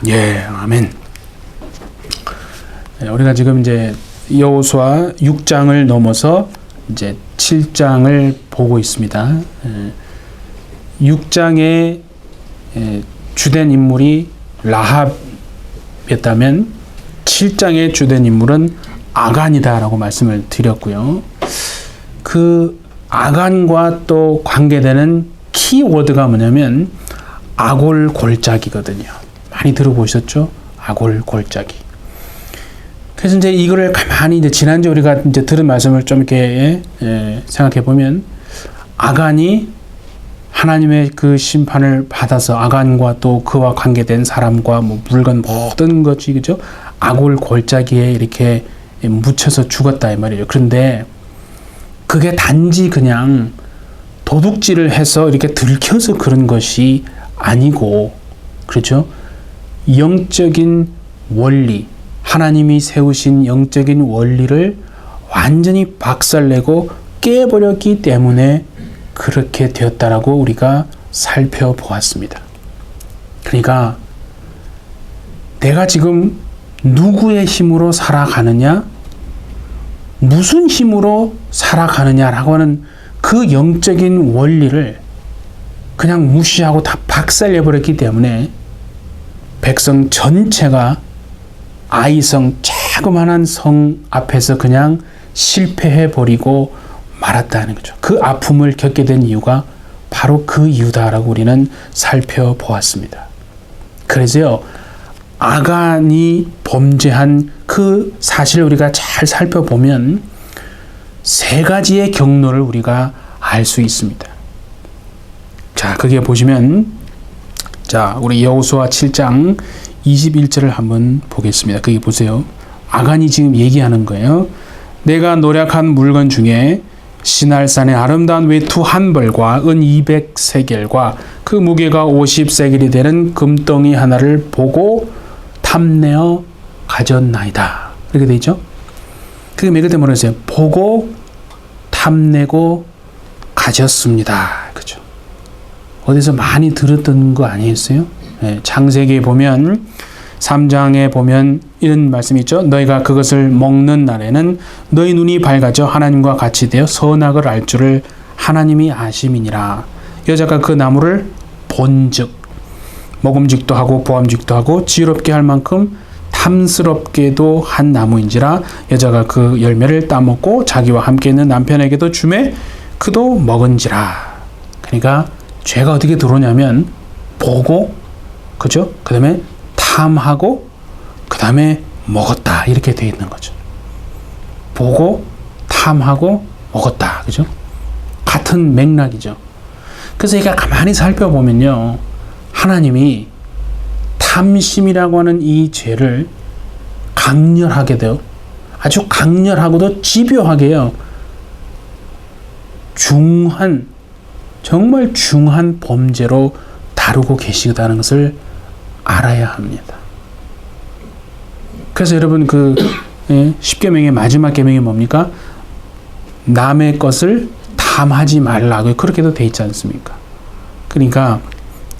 예, 아멘. 우리가 지금 이제 여호수아 6장을 넘어서 이제 7장을 보고 있습니다. 6장의 주된 인물이 라합이었다면 7장의 주된 인물은 아간이다라고 말씀을 드렸고요. 그 아간과 또 관계되는 키워드가 뭐냐면 아골 골짜기거든요. 많이 들어보셨죠? 아골 골짜기. 그래서 이제 이거를 가만히 이제 지난주 우리가 이제 들은 말씀을 좀 이렇게 생각해 보면 아간이 하나님의 그 심판을 받아서 아간과 또 그와 관계된 사람과 뭐 물건 모든 것이 그죠? 아골 골짜기에 이렇게 묻혀서 죽었다 이 말이에요. 그런데 그게 단지 그냥 도둑질을 해서 이렇게 들켜서 그런 것이 아니고, 그렇죠? 영적인 원리, 하나님이 세우신 영적인 원리를 완전히 박살내고 깨버렸기 때문에 그렇게 되었다라고 우리가 살펴보았습니다. 그러니까 내가 지금 누구의 힘으로 살아가느냐, 무슨 힘으로 살아가느냐라고 하는 그 영적인 원리를 그냥 무시하고 다 박살내버렸기 때문에 백성 전체가 아이성 자그마한 성 앞에서 그냥 실패해버리고 말았다는 거죠. 그 아픔을 겪게 된 이유가 바로 그 이유다라고 우리는 살펴보았습니다. 그래서요, 아간이 범죄한 그 사실을 우리가 잘 살펴보면 세 가지의 경로를 우리가 알 수 있습니다. 자, 거기에 보시면, 자, 우리 여호수아 7장 21절을 한번 보겠습니다. 거기 보세요. 아간이 지금 얘기하는 거예요. 내가 노력한 물건 중에 시날산의 아름다운 외투 한 벌과 은 200세겔과 그 무게가 50세겔이 되는 금덩이 하나를 보고 탐내어 가졌나이다. 이렇게 되어 있죠. 그게 몇 개 때문에 그러세요. 보고 탐내고 가졌습니다. 그죠? 어디서 많이 들었던 거 아니었어요? 네, 창세기에 보면 3장에 보면 이런 말씀이 있죠. 너희가 그것을 먹는 날에는 너희 눈이 밝아져 하나님과 같이 되어 선악을 알 줄을 하나님이 아심이니라. 여자가 그 나무를 본즉 먹음직도 하고 보암직도 하고 지혜롭게 할 만큼 탐스럽게도 한 나무인지라. 여자가 그 열매를 따먹고 자기와 함께 있는 남편에게도 주매 그도 먹은지라. 그러니까 죄가 어떻게 들어오냐면 보고, 그죠? 그 다음에 탐하고 그 다음에 먹었다, 이렇게 되어 있는 거죠. 보고 탐하고 먹었다, 그죠? 같은 맥락이죠. 그래서 이게 가만히 살펴보면요, 하나님이 탐심이라고 하는 이 죄를 강렬하게 돼요. 아주 강렬하고도 집요하게요, 정말 중한 범죄로 다루고 계시다는 것을 알아야 합니다. 그래서 여러분 그 10계명의 마지막 계명이 뭡니까? 남의 것을 탐하지 말라고 그렇게도 돼 있지 않습니까? 그러니까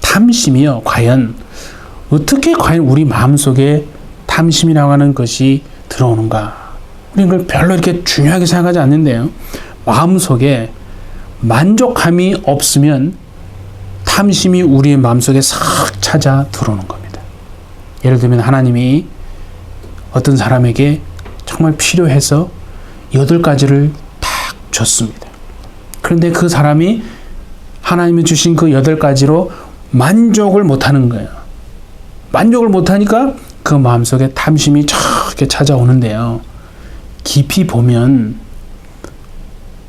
탐심이요, 과연 우리 마음속에 탐심이라고 하는 것이 들어오는가? 우리는 그걸 별로 이렇게 중요하게 생각하지 않는데요, 마음속에 만족함이 없으면 탐심이 우리의 마음속에 싹 찾아 들어오는 겁니다. 예를 들면 하나님이 어떤 사람에게 정말 필요해서 8가지를 딱 줬습니다. 그런데 그 사람이 하나님이 주신 그 8가지로 만족을 못하는 거예요. 만족을 못하니까 그 마음속에 탐심이 이렇게 찾아오는데요, 깊이 보면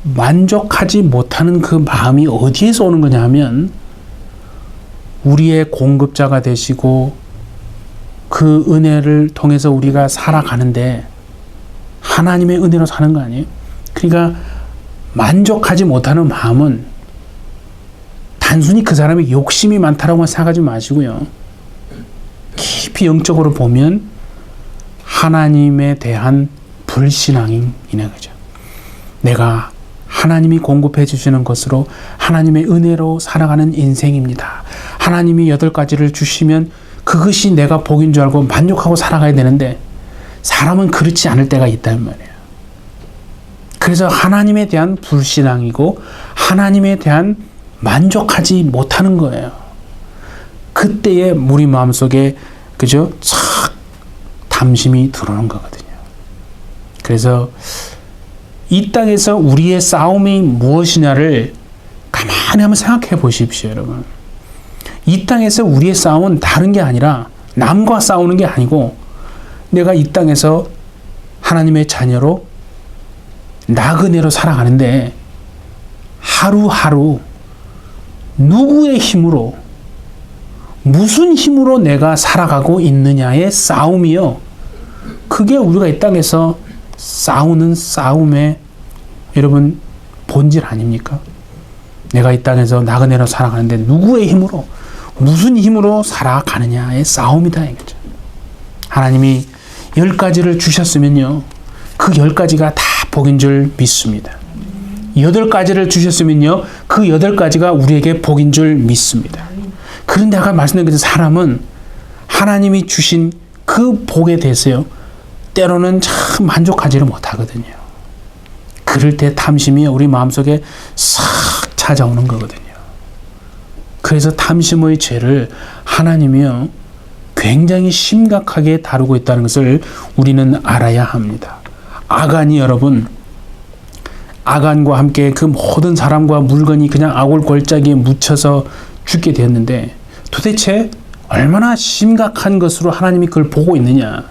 만족하지 못하는 그 마음이 어디에서 오는 거냐 하면 우리의 공급자가 되시고 그 은혜를 통해서 우리가 살아가는데 하나님의 은혜로 사는 거 아니에요? 그러니까 만족하지 못하는 마음은 단순히 그 사람이 욕심이 많다라고만 생각하지 마시고요, 깊이 영적으로 보면 하나님에 대한 불신앙이네, 그죠? 내가 하나님이 공급해 주시는 것으로 하나님의 은혜로 살아가는 인생입니다. 하나님이 8가지를 주시면 그것이 내가 복인 줄 알고 만족하고 살아가야 되는데 사람은 그렇지 않을 때가 있단 말이에요. 그래서 하나님에 대한 불신앙이고 하나님에 대한 만족하지 못하는 거예요. 그때에 우리 마음속에 그죠? 착 담심이 들어오는 거거든요. 그래서 이 땅에서 우리의 싸움이 무엇이냐를 가만히 한번 생각해 보십시오, 여러분. 이 땅에서 우리의 싸움은 다른 게 아니라 남과 싸우는 게 아니고 내가 이 땅에서 하나님의 자녀로 나그네로 살아가는데 하루하루 누구의 힘으로 무슨 힘으로 내가 살아가고 있느냐의 싸움이요. 그게 우리가 이 땅에서 싸우는 싸움의 여러분 본질 아닙니까? 내가 이 땅에서 나그네로 살아가는데 누구의 힘으로 무슨 힘으로 살아가느냐의 싸움이다 이거죠. 하나님이 10가지를 주셨으면요. 그 10가지가 다 복인 줄 믿습니다. 8가지를 주셨으면요. 그 8가지가 우리에게 복인 줄 믿습니다. 그런데 아까 말씀드린 것처럼 사람은 하나님이 주신 그 복에 대해서요. 때로는 참 만족하지를 못하거든요. 그럴 때 탐심이 우리 마음속에 싹 찾아오는 거거든요. 그래서 탐심의 죄를 하나님이요. 굉장히 심각하게 다루고 있다는 것을 우리는 알아야 합니다. 아간이 여러분, 아간과 함께 그 모든 사람과 물건이 그냥 아골 골짜기에 묻혀서 죽게 되었는데 도대체 얼마나 심각한 것으로 하나님이 그걸 보고 있느냐.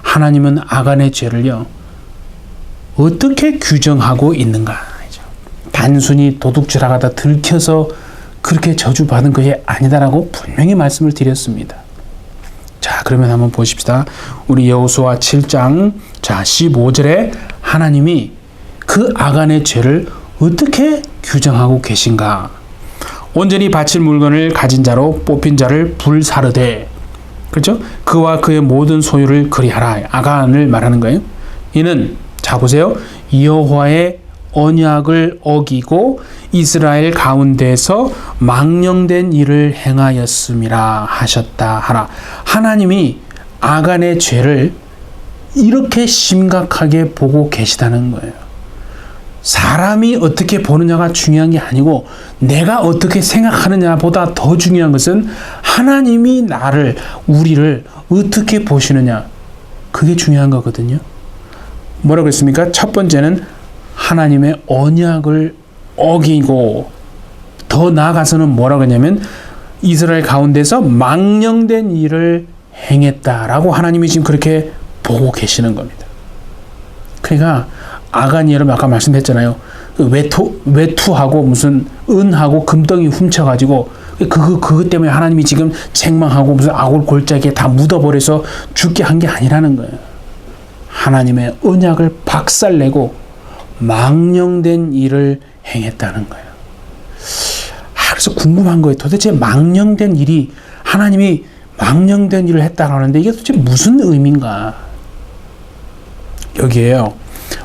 하나님은 아간의 죄를요. 어떻게 규정하고 있는가. 단순히 도둑질하다 들켜서 그렇게 저주받은 것이 아니다라고 분명히 말씀을 드렸습니다. 자, 그러면 한번 보십시다. 우리 여호수아 7장 15절에 하나님이 그 아간의 죄를 어떻게 규정하고 계신가. 온전히 바칠 물건을 가진 자로 뽑힌 자를 불사르되, 그렇죠? 그와 그의 모든 소유를 그리하라. 아간을 말하는 거예요. 이는 자 보세요. 여호와의 언약을 어기고 이스라엘 가운데서 망령된 일을 행하였음이라 하셨다 하라. 하나님이 아간의 죄를 이렇게 심각하게 보고 계시다는 거예요. 사람이 어떻게 보느냐가 중요한 게 아니고 내가 어떻게 생각하느냐보다 더 중요한 것은 하나님이 나를, 우리를 어떻게 보시느냐. 그게 중요한 거거든요. 뭐라고 했습니까? 첫 번째는 하나님의 언약을 어기고, 더 나아가서는 뭐라고 했냐면 이스라엘 가운데서 망령된 일을 행했다라고 하나님이 지금 그렇게 보고 계시는 겁니다. 그러니까 아간이 여러분 아까 말씀했잖아요. 외투하고 무슨 은하고 금덩이 훔쳐가지고 그것 때문에 하나님이 지금 책망하고 무슨 아골 골짜기에 다 묻어버려서 죽게 한 게 아니라는 거예요. 하나님의 언약을 박살내고 망령된 일을 행했다는 거예요. 그래서 궁금한 거예요. 도대체 망령된 일이, 하나님이 망령된 일을 했다고 하는데 이게 도대체 무슨 의미인가? 여기에요.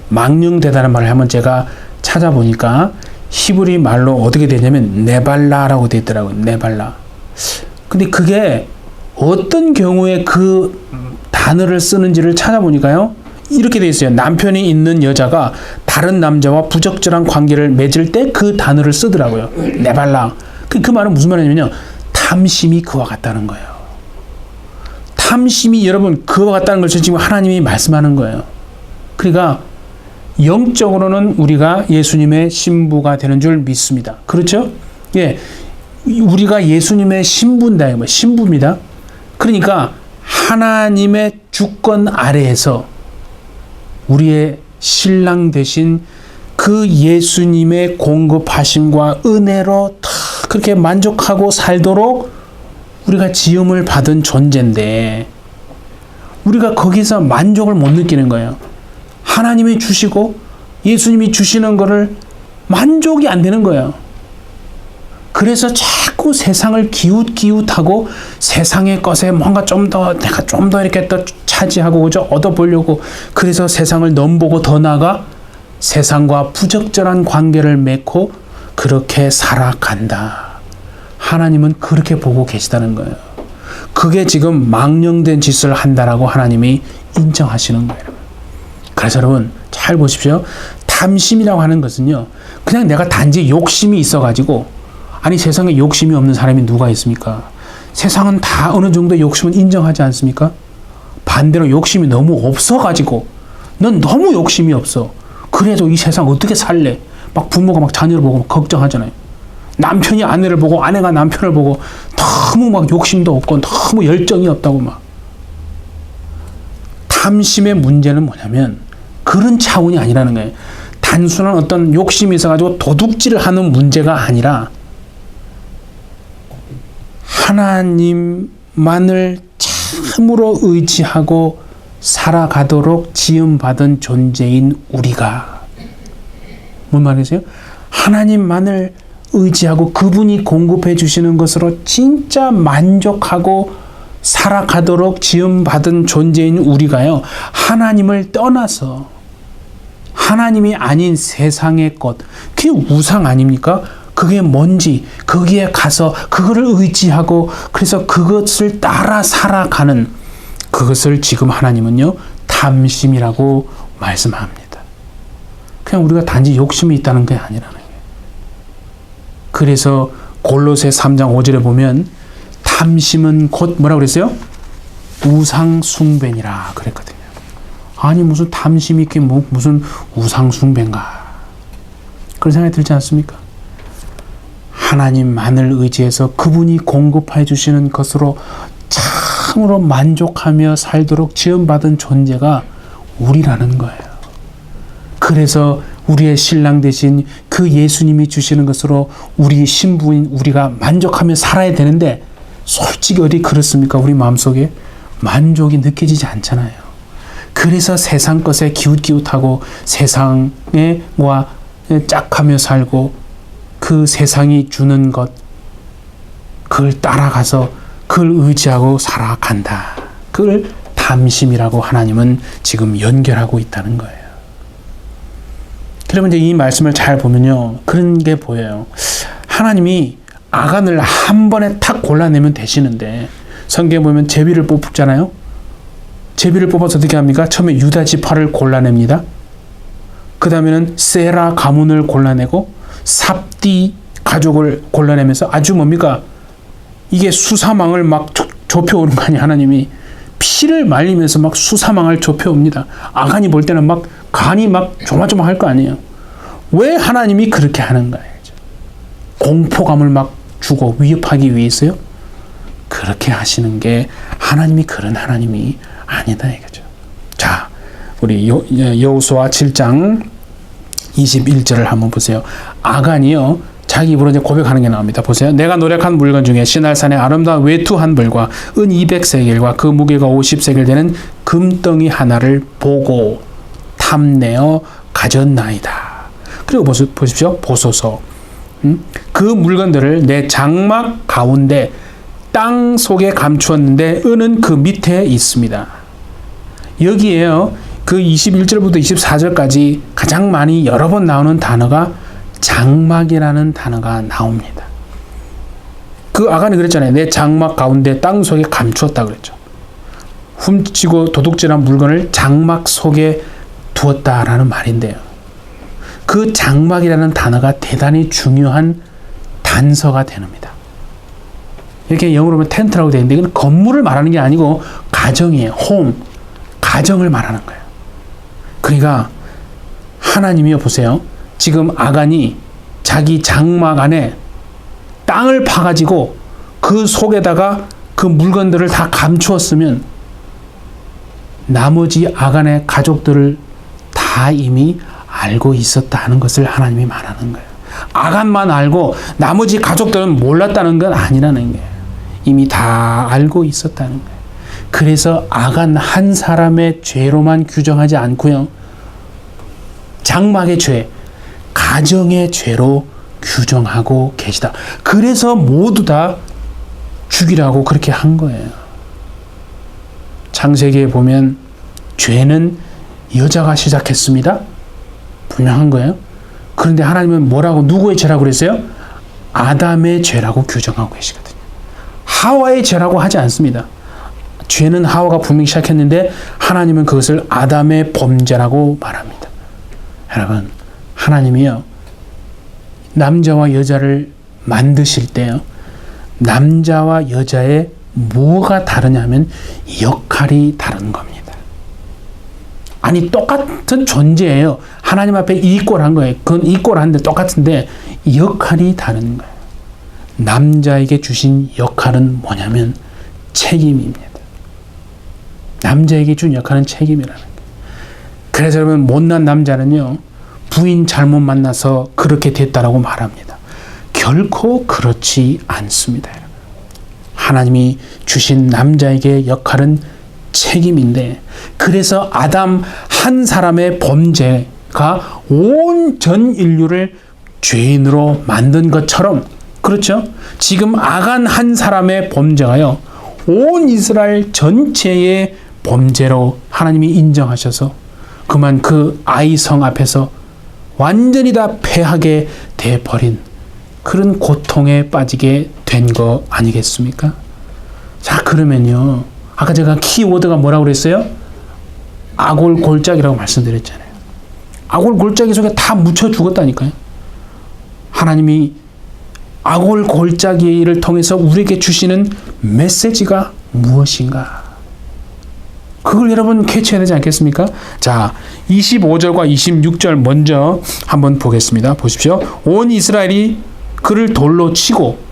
망령되다는 말을 한번 제가 찾아보니까 히브리 말로 어떻게 되냐면 네발라라고 되어 있더라고요. 네발라. 근데 그게 어떤 경우에 그 단어를 쓰는지를 찾아보니까요. 이렇게 되어 있어요. 남편이 있는 여자가 다른 남자와 부적절한 관계를 맺을 때 그 단어를 쓰더라고요. 네발라. 그 말은 무슨 말이냐면요. 탐심이 그와 같다는 거예요. 탐심이 여러분 그와 같다는 걸 지금 하나님이 말씀하는 거예요. 그러니까 영적으로는 우리가 예수님의 신부가 되는 줄 믿습니다. 그렇죠? 예, 우리가 예수님의 신부인다. 신부입니다. 그러니까 하나님의 주권 아래에서 우리의 신랑 되신 그 예수님의 공급하심과 은혜로 다 그렇게 만족하고 살도록 우리가 지음을 받은 존재인데 우리가 거기서 만족을 못 느끼는 거예요. 하나님이 주시고 예수님이 주시는 거를 만족이 안 되는 거예요. 그래서 자꾸 세상을 기웃기웃하고 세상의 것에 뭔가 내가 좀 더 이렇게 또 차지하고 그저 얻어보려고, 그래서 세상을 넘보고 더 나아가 세상과 부적절한 관계를 맺고 그렇게 살아간다. 하나님은 그렇게 보고 계시다는 거예요. 그게 지금 망령된 짓을 한다라고 하나님이 인정하시는 거예요. 그래서 여러분 잘 보십시오. 탐심이라고 하는 것은요, 그냥 내가 단지 욕심이 있어가지고, 아니 세상에 욕심이 없는 사람이 누가 있습니까? 세상은 다 어느 정도 욕심은 인정하지 않습니까? 반대로 욕심이 너무 없어가지고, 넌 너무 욕심이 없어. 그래도 이 세상 어떻게 살래? 막 부모가 막 자녀를 보고 막 걱정하잖아요. 남편이 아내를 보고 아내가 남편을 보고 너무 막 욕심도 없고 너무 열정이 없다고 막. 탐심의 문제는 뭐냐면 그런 차원이 아니라는 거예요. 단순한 어떤 욕심이 있어가지고 도둑질을 하는 문제가 아니라 하나님만을 참으로 의지하고 살아가도록 지음받은 존재인 우리가, 뭔 말이세요? 하나님만을 의지하고 그분이 공급해 주시는 것으로 진짜 만족하고 살아가도록 지음받은 존재인 우리가요, 하나님을 떠나서 하나님이 아닌 세상의 것, 그게 우상 아닙니까? 그게 뭔지 거기에 가서 그거를 의지하고 그래서 그것을 따라 살아가는, 그것을 지금 하나님은요 탐심이라고 말씀합니다. 그냥 우리가 단지 욕심이 있다는 게 아니라는 거예요. 그래서 골로새 3장 5절에 보면 탐심은 곧 뭐라고 그랬어요? 우상 숭배니라 그랬거든요. 아니 무슨 탐심이 있게 무슨 우상 숭배인가, 그런 생각이 들지 않습니까? 하나님만을 의지해서 그분이 공급해 주시는 것으로 참으로 만족하며 살도록 지음받은 존재가 우리라는 거예요. 그래서 우리의 신랑 되신 그 예수님이 주시는 것으로 우리 신부인 우리가 만족하며 살아야 되는데, 솔직히 어디 그렇습니까? 우리 마음속에 만족이 느껴지지 않잖아요. 그래서 세상 것에 기웃기웃하고 세상에 짝하며 살고 그 세상이 주는 것, 그걸 따라가서 그걸 의지하고 살아간다. 그걸 탐심이라고 하나님은 지금 연결하고 있다는 거예요. 그러면 이제 이 말씀을 잘 보면요, 그런 게 보여요. 하나님이 아간을 한 번에 탁 골라내면 되시는데, 성경에 보면 제비를 뽑잖아요. 제비를 뽑아서 어떻게 합니까? 처음에 유다 지파를 골라냅니다. 그 다음에는 세라 가문을 골라내고 삽디 가족을 골라내면서 아주 뭡니까? 이게 수사망을 막 좁혀오는 거 아니에요. 하나님이 피를 말리면서 막 수사망을 좁혀옵니다. 아간이 볼 때는 막 간이 막 조마조마할 거 아니에요. 왜 하나님이 그렇게 하는가? 공포감을 막 주고 위협하기 위해서요? 그렇게 하시는 게 하나님이 그런 하나님이 아니다 이거죠. 자, 우리 여호수아 7장 21절을 한번 보세요. 아간이요, 자기 입으로 이제 고백하는 게 나옵니다. 보세요. 내가 노력한 물건 중에 시날산의 아름다운 외투 한 벌과 은 200세겔과 그 무게가 50세겔 되는 금덩이 하나를 보고 탐내어 가졌나이다. 그리고 보십시오. 보소서. 그 물건들을 내 장막 가운데 땅 속에 감추었는데 은은 그 밑에 있습니다. 여기에요, 그 21절부터 24절까지 가장 많이 여러 번 나오는 단어가 장막이라는 단어가 나옵니다. 그 아간이 그랬잖아요. 내 장막 가운데 땅 속에 감추었다 그랬죠. 훔치고 도둑질한 물건을 장막 속에 두었다라는 말인데요. 그 장막이라는 단어가 대단히 중요한 단서가 됩니다. 이렇게 영어로 보면 텐트라고 되어 있는데, 이건 건물을 말하는 게 아니고 가정이에요. 홈, 가정을 말하는 거예요. 그러니까 하나님이요, 보세요. 지금 아간이 자기 장막 안에 땅을 파가지고 그 속에다가 그 물건들을 다 감추었으면 나머지 아간의 가족들을 다 이미 알고 있었다 하는 것을 하나님이 말하는 거예요. 아간만 알고 나머지 가족들은 몰랐다는 건 아니라는 거예요. 이미 다 알고 있었다는 거예요. 그래서 아간 한 사람의 죄로만 규정하지 않고요, 장막의 죄, 가정의 죄로 규정하고 계시다. 그래서 모두 다 죽이라고 그렇게 한 거예요. 창세기에 보면 죄는 여자가 시작했습니다. 분명한 거예요. 그런데 하나님은 뭐라고, 누구의 죄라고 그랬어요? 아담의 죄라고 규정하고 계시거든요. 하와의 죄라고 하지 않습니다. 죄는 하와가 분명히 시작했는데 하나님은 그것을 아담의 범죄라고 말합니다. 여러분, 하나님이요, 남자와 여자를 만드실 때요, 남자와 여자의 뭐가 다르냐면 역할이 다른 겁니다. 아니, 똑같은 존재예요. 하나님 앞에 이꼴한 거예요. 그건 이꼴한데 똑같은데 역할이 다른 거예요. 남자에게 주신 역할은 뭐냐면 책임입니다. 남자에게 준 역할은 책임이라는 거예요. 그래서 여러분, 못난 남자는요, 부인 잘못 만나서 그렇게 됐다라고 말합니다. 결코 그렇지 않습니다. 여러분. 하나님이 주신 남자에게 역할은 책임인데, 그래서 아담 한 사람의 범죄가 온 전 인류를 죄인으로 만든 것처럼, 그렇죠? 지금 아간 한 사람의 범죄가요, 온 이스라엘 전체의 범죄로 하나님이 인정하셔서 그만 그 아이성 앞에서 완전히 다 패하게 돼버린 그런 고통에 빠지게 된 거 아니겠습니까? 자, 그러면요, 아까 제가 키워드가 뭐라고 그랬어요? 아골골짜기라고 말씀드렸잖아요. 아골골짜기 속에 다 묻혀 죽었다니까요. 하나님이 아골골짜기를 통해서 우리에게 주시는 메시지가 무엇인가? 그걸 여러분 캐치해야 되지 않겠습니까? 자, 25절과 26절 먼저 한번 보겠습니다. 보십시오. 온 이스라엘이 그를 돌로 치고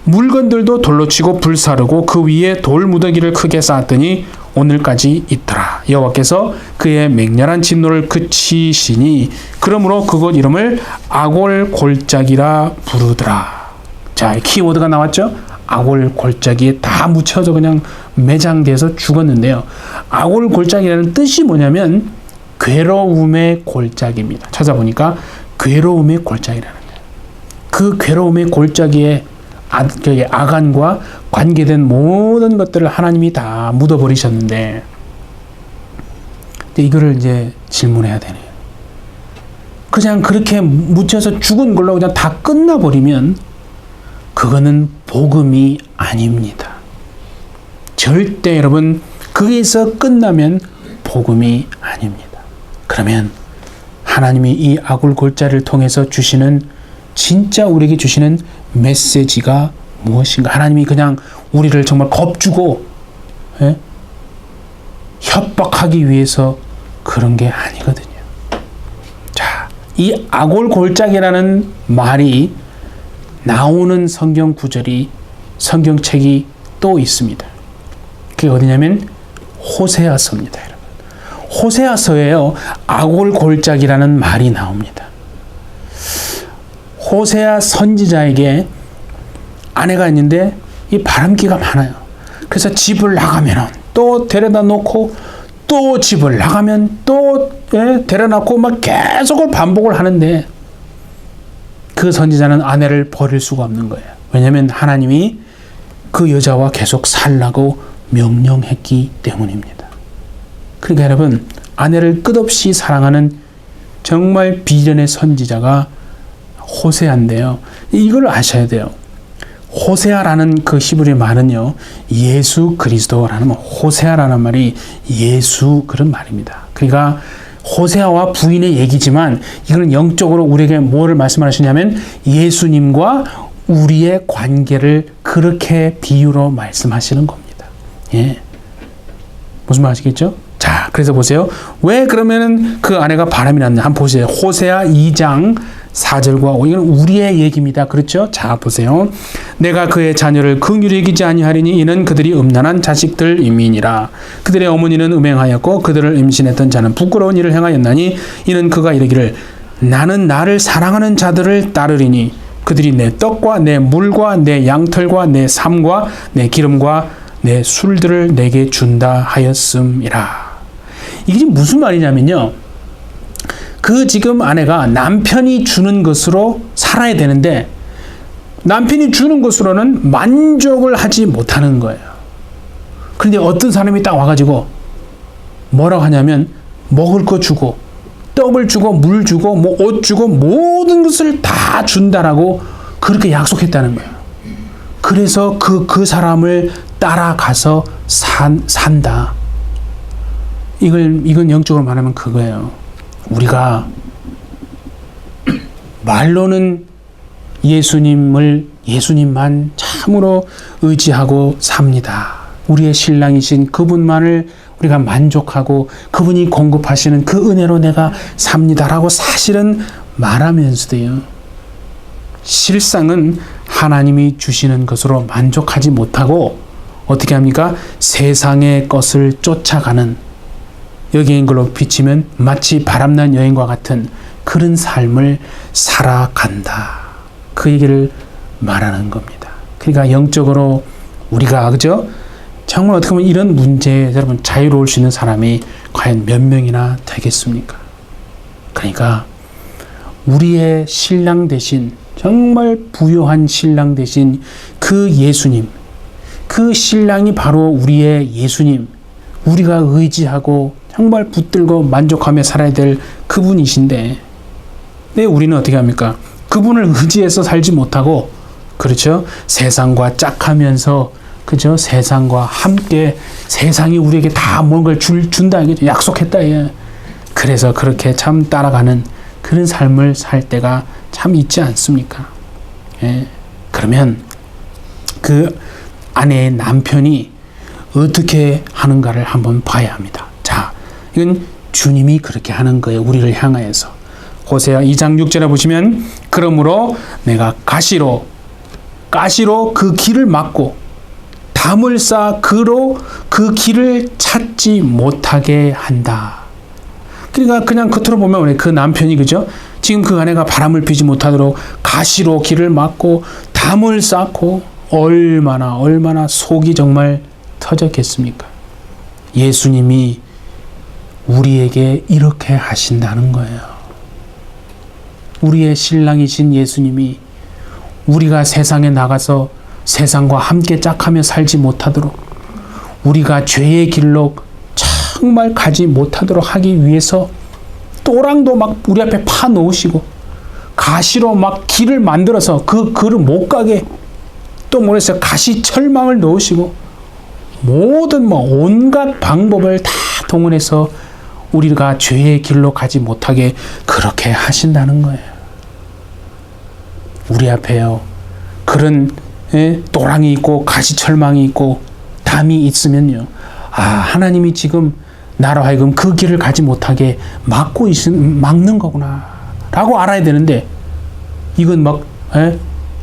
물건들도 돌로 치고 불사르고 그 위에 돌 무더기를 크게 쌓았더니 오늘까지 있더라. 여호와께서 그의 맹렬한 진노를 그치시니 그러므로 그곳 이름을 아골골짜기라 부르더라. 자, 키워드가 나왔죠? 아골골짜기에 다 묻혀서 그냥 매장돼서 죽었는데요. 아골골짜기라는 뜻이 뭐냐면 괴로움의 골짜기입니다. 찾아보니까 괴로움의 골짜기라는 거예요. 그 괴로움의 골짜기에 아간과 관계된 모든 것들을 하나님이 다 묻어버리셨는데, 이거를 이제 질문해야 되네요. 그냥 그렇게 묻혀서 죽은 걸로 그냥 다 끝나버리면 그거는 복음이 아닙니다. 절대 여러분, 거기에서 끝나면 복음이 아닙니다. 그러면 하나님이 이 아굴골짜를 통해서 주시는, 진짜 우리에게 주시는 메시지가 무엇인가? 하나님이 그냥 우리를 정말 겁주고 협박하기 위해서 그런 게 아니거든요. 자, 이 아골골짜기라는 말이 나오는 성경 구절이, 성경책이 또 있습니다. 그게 어디냐면 호세아서입니다. 여러분, 호세아서에요, 아골골짜기라는 말이 나옵니다. 호세아 선지자에게 아내가 있는데 이 바람기가 많아요. 그래서 집을 나가면 또 데려다 놓고 또 집을 나가면 또 데려놓고 막 계속 반복을 하는데 그 선지자는 아내를 버릴 수가 없는 거예요. 왜냐하면 하나님이 그 여자와 계속 살라고 명령했기 때문입니다. 그러니까 여러분, 아내를 끝없이 사랑하는 정말 비전의 선지자가 호세아인데요. 이걸 아셔야 돼요. 호세아라는 그 히브리 말은요, 예수 그리스도라는, 호세아라는 말이 예수 그런 말입니다. 그러니까 호세아와 부인의 얘기지만 이거는 영적으로 우리에게 뭐를 말씀하시냐면 예수님과 우리의 관계를 그렇게 비유로 말씀하시는 겁니다. 예. 무슨 말 아시겠죠? 자, 그래서 보세요. 왜 그러면은 그 아내가 바람이 났냐? 한번 보세요. 호세아 2장 4절과 5, 이건 우리의 얘기입니다. 그렇죠? 자, 보세요. 내가 그의 자녀를 긍휼히 여기지 아니하리니 이는 그들이 음란한 자식들임이니라. 그들의 어머니는 음행하였고 그들을 임신했던 자는 부끄러운 일을 행하였나니 이는 그가 이르기를 나는 나를 사랑하는 자들을 따르리니 그들이 내 떡과 내 물과 내 양털과 내 삶과 내 기름과 내 술들을 내게 준다 하였음이라. 이게 지금 무슨 말이냐면요, 그 지금 아내가 남편이 주는 것으로 살아야 되는데 남편이 주는 것으로는 만족을 하지 못하는 거예요. 그런데 어떤 사람이 딱 와가지고 뭐라고 하냐면 먹을 거 주고 떡을 주고 물 주고 뭐 옷 주고 모든 것을 다 준다라고 그렇게 약속했다는 거예요. 그래서 그 사람을 따라가서 산다. 이건 영적으로 말하면 그거예요. 우리가 말로는 예수님만 참으로 의지하고 삽니다. 우리의 신랑이신 그분만을 우리가 만족하고 그분이 공급하시는 그 은혜로 내가 삽니다라고 사실은 말하면서도요. 실상은 하나님이 주시는 것으로 만족하지 못하고 어떻게 합니까? 세상의 것을 쫓아가는, 여기인 걸로 비치면 마치 바람난 여인과 같은 그런 삶을 살아간다. 그 얘기를 말하는 겁니다. 그러니까 영적으로 우리가 그죠? 정말 어떻게 보면 이런 문제에 여러분 자유로울 수 있는 사람이 과연 몇 명이나 되겠습니까? 그러니까 우리의 신랑 대신, 정말 부요한 신랑 대신 그 예수님, 그 신랑이 바로 우리의 예수님, 우리가 의지하고 정말 붙들고 만족하며 살아야 될 그분이신데, 네, 우리는 어떻게 합니까? 그분을 의지해서 살지 못하고, 그렇죠? 세상과 짝하면서, 그죠? 세상과 함께 세상이 우리에게 다 뭔가를 준다, 이거죠. 약속했다, 예. 그래서 그렇게 참 따라가는 그런 삶을 살 때가 참 있지 않습니까? 예. 그러면 그 아내의 남편이 어떻게 하는가를 한번 봐야 합니다. 자, 이건 주님이 그렇게 하는 거예요. 우리를 향하여서. 호세아 2장 6절에 보시면, 그러므로 내가 가시로 그 길을 막고 담을 쌓아 그로 그 길을 찾지 못하게 한다. 그러니까 그냥 겉으로 보면 그 남편이, 그죠? 지금 그 아내가 바람을 피지 못하도록 가시로 길을 막고 담을 쌓고 얼마나 속이 정말 터졌겠습니까? 예수님이 우리에게 이렇게 하신다는 거예요. 우리의 신랑이신 예수님이 우리가 세상에 나가서 세상과 함께 짝하며 살지 못하도록, 우리가 죄의 길로 정말 가지 못하도록 하기 위해서 또랑도 막 우리 앞에 파 놓으시고 가시로 막 길을 만들어서 그 길을 못 가게, 또 뭐래서 가시 철망을 놓으시고 모든 온갖 방법을 다 동원해서 우리가 죄의 길로 가지 못하게 그렇게 하신다는 거예요. 우리 앞에요, 그런 또랑이 있고 가시철망이 있고 담이 있으면요, 하나님이 지금 나로 하여금 그 길을 가지 못하게 막는 거구나 라고 알아야 되는데, 이건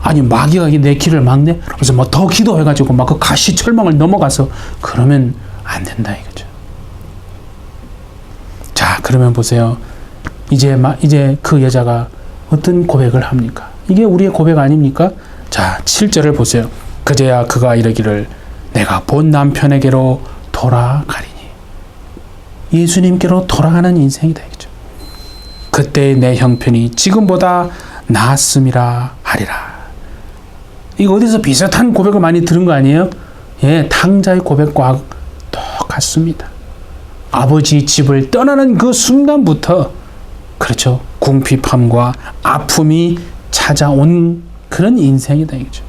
아니 마귀가 내 길을 막네? 그래서 더 기도해가지고 막 그 가시철망을 넘어가서 그러면 안 된다 이거죠. 자, 그러면 보세요. 이제 그 여자가 어떤 고백을 합니까? 이게 우리의 고백 아닙니까? 자, 7절을 보세요. 그제야 그가 이르기를 내가 본 남편에게로 돌아가리니. 예수님께로 돌아가는 인생이다 이거죠. 그때 내 형편이 지금보다 나았음이라 하리라. 이거 어디서 비슷한 고백을 많이 들은 거 아니에요? 예, 탕자의 고백과 똑같습니다. 아버지 집을 떠나는 그 순간부터, 그렇죠, 궁핍함과 아픔이 찾아온 그런 인생이다 이거죠.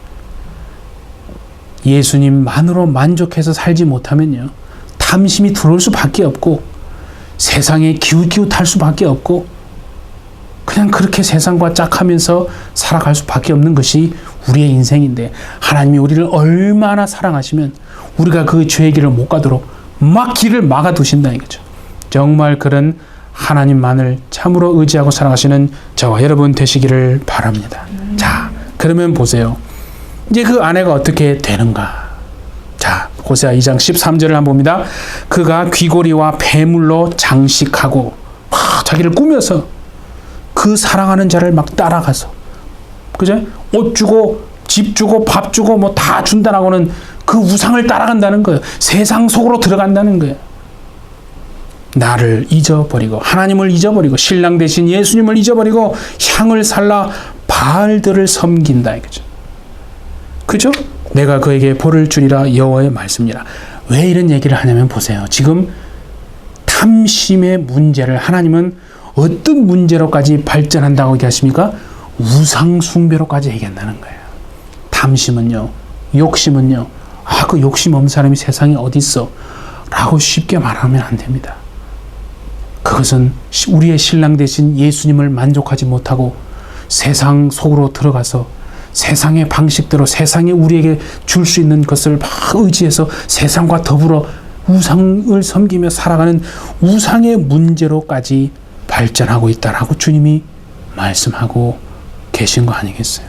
예수님만으로 만족해서 살지 못하면요, 탐심이 들어올 수밖에 없고 세상에 기웃기웃할 수밖에 없고 그냥 그렇게 세상과 짝하면서 살아갈 수밖에 없는 것이 우리의 인생인데, 하나님이 우리를 얼마나 사랑하시면 우리가 그 죄의 길을 못 가도록 막 길을 막아두신다 이거죠. 정말 그런 하나님만을 참으로 의지하고 살아가시는 저와 여러분 되시기를 바랍니다. 자, 그러면 보세요. 이제 그 아내가 어떻게 되는가? 자, 호세아 2장 13절을 한번 봅니다. 그가 귀고리와 폐물로 장식하고 자기를 꾸며서 그 사랑하는 자를 막 따라가서, 그죠? 옷 주고 집 주고 밥 주고 다 준다라고는 그 우상을 따라간다는 거예요. 세상 속으로 들어간다는 거예요. 나를 잊어버리고 하나님을 잊어버리고 신랑 대신 예수님을 잊어버리고 향을 살라 바알들을 섬긴다 이거죠. 그죠? 내가 그에게 벌을 주리라 여호와의 말씀이라. 왜 이런 얘기를 하냐면 보세요. 지금 탐심의 문제를 하나님은 어떤 문제로까지 발전한다고 얘기하십니까? 우상 숭배로까지 얘기한다는 거예요. 탐심은요, 욕심은요, 그 욕심 없는 사람이 세상에 어디 있어? 라고 쉽게 말하면 안 됩니다. 그것은 우리의 신랑 되신 예수님을 만족하지 못하고 세상 속으로 들어가서 세상의 방식대로 세상이 우리에게 줄 수 있는 것을 막 의지해서 세상과 더불어 우상을 섬기며 살아가는 우상의 문제로까지 발전하고 있다라고 주님이 말씀하고 계신 거 아니겠어요?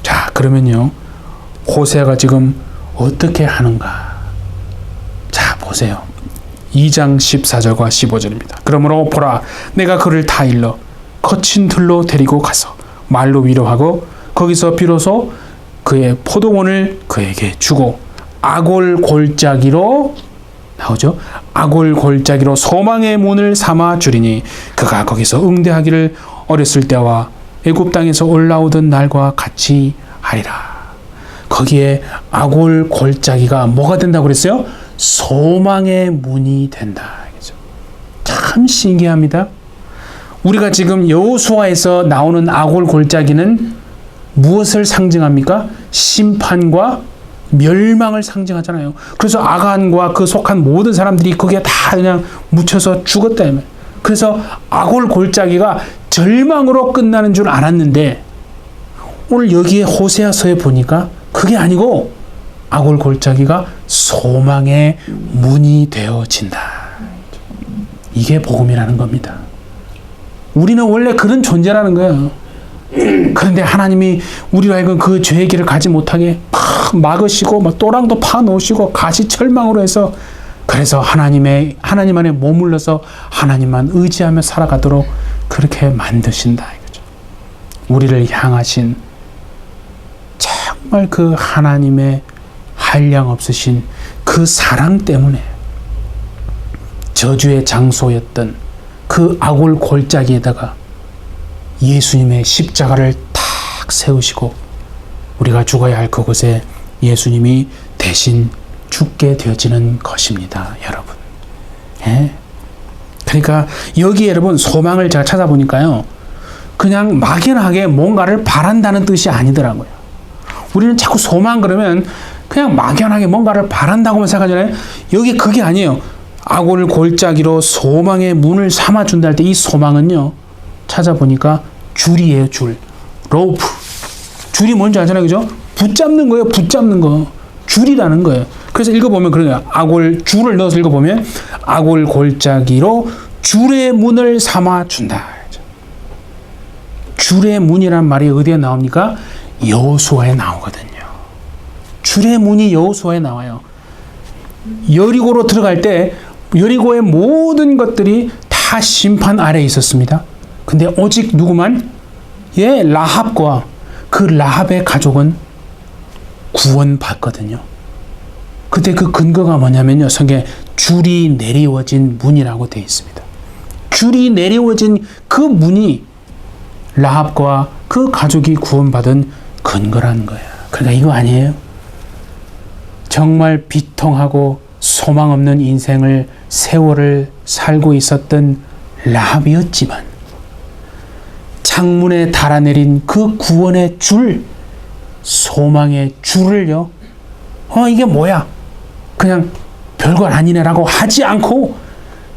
자, 그러면요, 호세아가 지금 어떻게 하는가? 자, 보세요. 2장 14절과 15절입니다. 그러므로 보라, 내가 그를 다 일러 거친 들로 데리고 가서 말로 위로하고 거기서 비로소 그의 포도원을 그에게 주고 아골 골짜기로 나오죠. 아골 골짜기로 소망의 문을 삼아 주리니 그가 거기서 응대하기를 어렸을 때와 애굽 땅에서 올라오던 날과 같이 하리라. 거기에 아골 골짜기가 뭐가 된다고 그랬어요? 소망의 문이 된다. 참 신기합니다. 우리가 지금 여호수아에서 나오는 아골 골짜기는 무엇을 상징합니까? 심판과 멸망을 상징하잖아요. 그래서 아간과 그 속한 모든 사람들이 거기에 다 그냥 묻혀서 죽었다. 그래서 아골 골짜기가 절망으로 끝나는 줄 알았는데 오늘 여기에 호세아서에 보니까 그게 아니고 아골 골짜기가 소망의 문이 되어진다. 이게 복음이라는 겁니다. 우리는 원래 그런 존재라는 거예요. 그런데 하나님이 우리로 하여금 그 죄의 길을 가지 못하게 막으시고 막 또랑도 파 놓으시고 가시철망으로 해서 그래서 하나님 안에 머물러서 하나님만 의지하며 살아가도록 그렇게 만드신다 이거죠. 우리를 향하신 정말 그 하나님의 한량 없으신 그 사랑 때문에 저주의 장소였던 그 아골 골짜기에다가 예수님의 십자가를 탁 세우시고 우리가 죽어야 할 그곳에 예수님이 대신 죽게 되어지는 것입니다, 여러분. 예? 그러니까 여기 여러분 소망을 제가 찾아보니까요, 그냥 막연하게 뭔가를 바란다는 뜻이 아니더라고요. 우리는 자꾸 소망 그러면 그냥 막연하게 뭔가를 바란다고만 생각하잖아요. 여기 그게 아니에요. 아골 골짜기로 소망의 문을 삼아준다 할 때 이 소망은요, 찾아보니까 줄이에요, 줄. 로프. 줄이 뭔지 알잖아요, 그죠? 붙잡는 거예요, 붙잡는 거. 줄이라는 거예요. 그래서 읽어보면 그런 거예요. 아골, 줄을 넣어서 읽어보면 아골 골짜기로 줄의 문을 삼아준다. 줄의 문이란 말이 어디에 나옵니까? 여호수아에 나오거든요. 줄의 문이 여호수아에 나와요. 여리고로 들어갈 때 여리고의 모든 것들이 다 심판 아래에 있었습니다. 근데 오직 누구만? 라합과 그 라합의 가족은 구원받거든요. 그때 그 근거가 뭐냐면요, 성경에 줄이 내리워진 문이라고 되어 있습니다. 줄이 내리워진 그 문이 라합과 그 가족이 구원받은 근거라는 거예요. 그러니까 이거 아니에요? 정말 비통하고 소망 없는 인생을 세월을 살고 있었던 라합이었지만 창문에 달아내린 그 구원의 줄, 소망의 줄을요, 이게 뭐야? 그냥 별거 아니네라고 하지 않고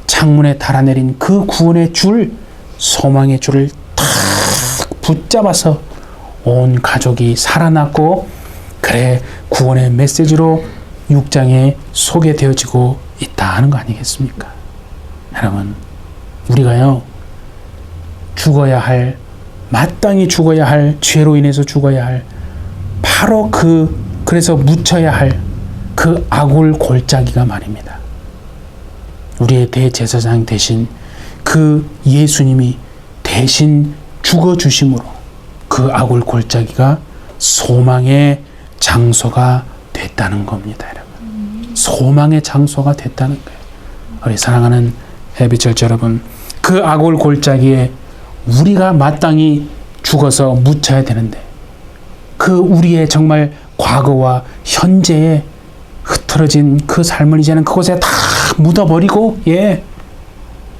창문에 달아내린 그 구원의 줄, 소망의 줄을 탁 붙잡아서 온 가족이 살아났고, 그래 구원의 메시지로 6장에 소개되어지고 있다 하는 거 아니겠습니까? 여러분, 우리가요, 죽어야 할, 마땅히 죽어야 할, 죄로 인해서 죽어야 할, 바로 그래서 묻혀야 할 그 아골 골짜기가 말입니다. 우리의 대제사장 대신 그 예수님이 대신 죽어주심으로 그 아골 골짜기가 소망의 장소가 됐다는 겁니다, 여러분. 소망의 장소가 됐다는 거예요. 우리 사랑하는 해비철 여러분, 그 아골 골짜기에 우리가 마땅히 죽어서 묻혀야 되는데, 그 우리의 정말 과거와 현재에 흐트러진 그 삶을 이제는 그곳에 다 묻어버리고,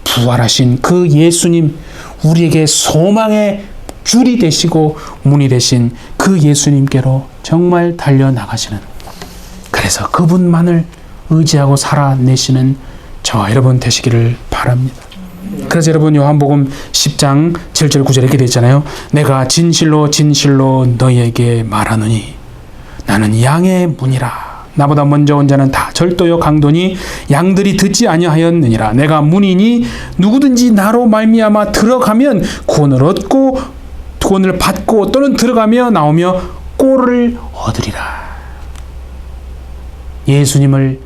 부활하신 그 예수님, 우리에게 소망의 줄이 되시고 문이 되신 그 예수님께로 정말 달려나가시는, 그래서 그분만을 의지하고 살아내시는 저와 여러분 되시기를 바랍니다. 그래서 여러분 요한복음 10장 7절 9절에 이렇게 되어 있잖아요. 내가 진실로 진실로 너희에게 말하노니 나는 양의 문이라. 나보다 먼저 온 자는 다 절도요 강도니 양들이 듣지 아니하였느니라. 내가 문이니 누구든지 나로 말미암아 들어가면 구원을 얻고 구원을 받고 또는 들어가며 나오며 꼴을 얻으리라. 예수님을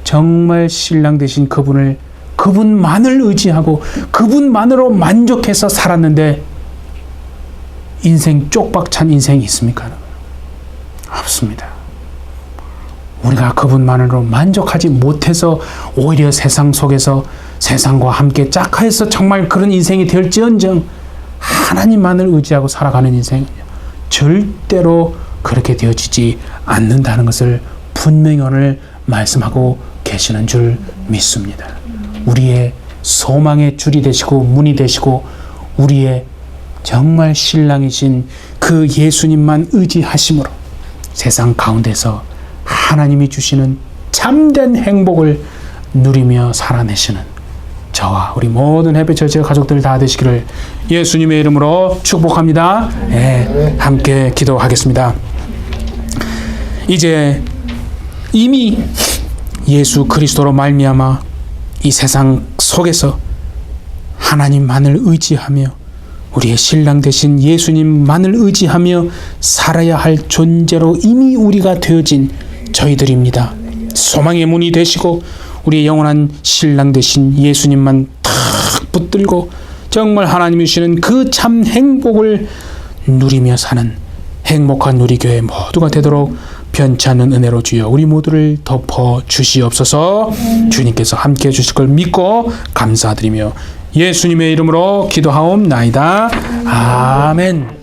정말 신랑 되신 그분만을 의지하고 그분만으로 만족해서 살았는데 인생 쪽박찬 인생이 있습니까? 없습니다. 우리가 그분만으로 만족하지 못해서 오히려 세상 속에서 세상과 함께 짝하여서 정말 그런 인생이 될지언정 하나님만을 의지하고 살아가는 인생은요, 절대로 그렇게 되어지지 않는다는 것을 분명히 오늘 말씀하고 계시는 줄 믿습니다. 우리의 소망의 줄이 되시고 문이 되시고 우리의 정말 신랑이신 그 예수님만 의지하심으로 세상 가운데서 하나님이 주시는 참된 행복을 누리며 살아내시는 저와 우리 모든 햇빛처치 가족들 다 되시기를 예수님의 이름으로 축복합니다. 네, 함께 기도하겠습니다. 이제 이미 예수 그리스도로 말미암아 이 세상 속에서 하나님만을 의지하며 우리의 신랑 되신 예수님만을 의지하며 살아야 할 존재로 이미 우리가 되어진 저희들입니다. 소망의 문이 되시고 우리의 영원한 신랑 되신 예수님만 탁 붙들고 정말 하나님이 주시는 그 참 행복을 누리며 사는 행복한 우리 교회 모두가 되도록 변치 않는 은혜로 주여 우리 모두를 덮어 주시옵소서. 주님께서 함께해 주실 걸 믿고 감사드리며 예수님의 이름으로 기도하옵나이다. 아멘.